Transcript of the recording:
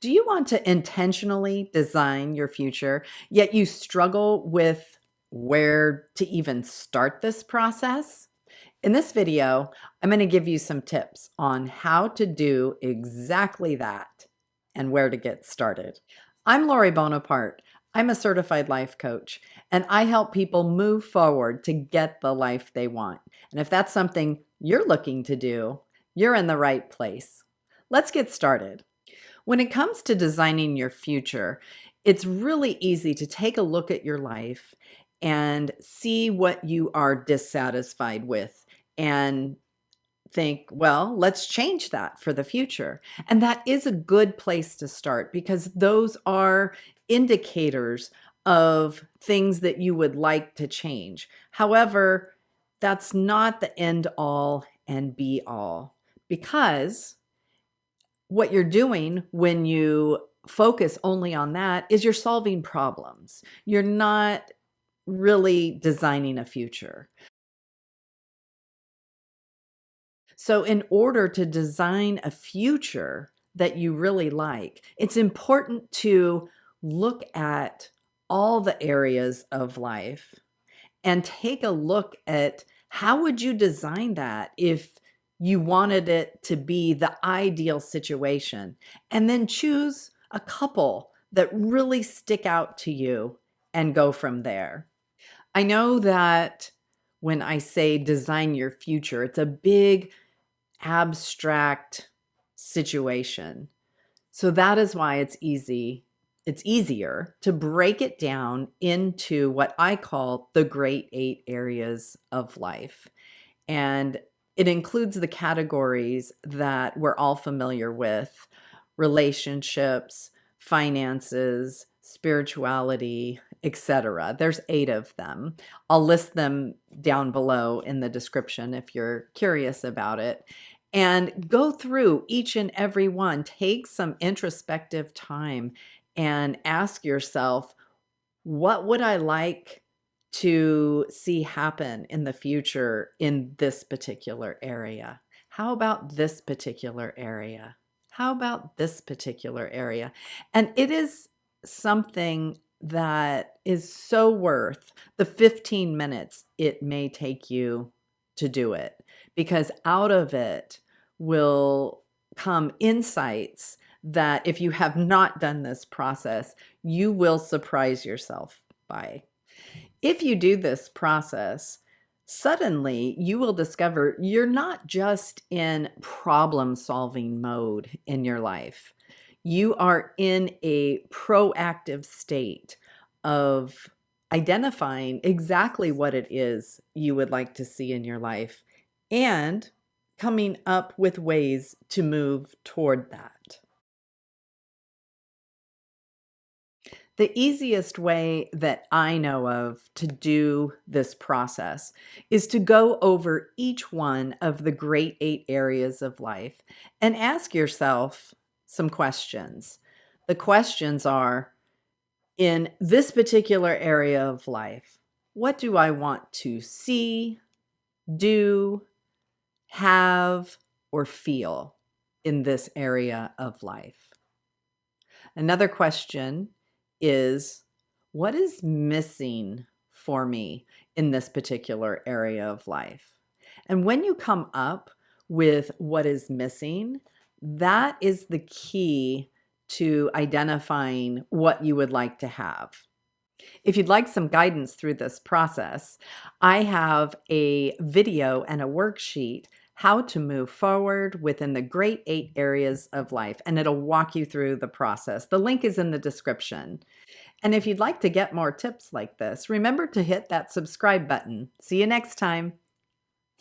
Do you want to intentionally design your future, yet you struggle with where to even start this process? In this video, I'm going to give you some tips on how to do exactly that and where to get started. I'm Lori Bonaparte. I'm a certified life coach, and I help people move forward to get the life they want. And if that's something you're looking to do, you're in the right place. Let's get started. When it comes to designing your future, it's really easy to take a look at your life and see what you are dissatisfied with and think, well, let's change that for the future. And that is a good place to start because those are indicators of things that you would like to change. However, that's not the end all and be all, because what you're doing when you focus only on that is you're solving problems. You're not really designing a future. So in order to design a future that you really like, it's important to look at all the areas of life and take a look at how would you design that if you wanted it to be the ideal situation, and then choose a couple that really stick out to you and go from there. I know that when I say design your future, it's a big abstract situation. So that is why it's easier to break it down into what I call the great 8 areas of life. And it includes the categories that we're all familiar with: relationships, finances, spirituality, etc. There's 8 of them. I'll list them down below in the description if you're curious about it. And go through each and every one. Take some introspective time and ask yourself, what would I like to see happen in the future in this particular area? How about this particular area? How about this particular area? And it is something that is so worth the 15 minutes it may take you to do it, because out of it will come insights that if you have not done this process, you will surprise yourself by. If you do this process, suddenly you will discover you're not just in problem-solving mode in your life. You are in a proactive state of identifying exactly what it is you would like to see in your life and coming up with ways to move toward that. The easiest way that I know of to do this process is to go over each one of the great 8 areas of life and ask yourself some questions. The questions are, in this particular area of life, what do I want to see, do, have, or feel in this area of life? Another question is, what is missing for me in this particular area of life? And when you come up with what is missing, that is the key to identifying what you would like to have. If you'd like some guidance through this process, I have a video and a worksheet, how to move forward within the great 8 areas of life, and it'll walk you through the process. The link is in the description. And if you'd like to get more tips like this, remember to hit that subscribe button. See you next time.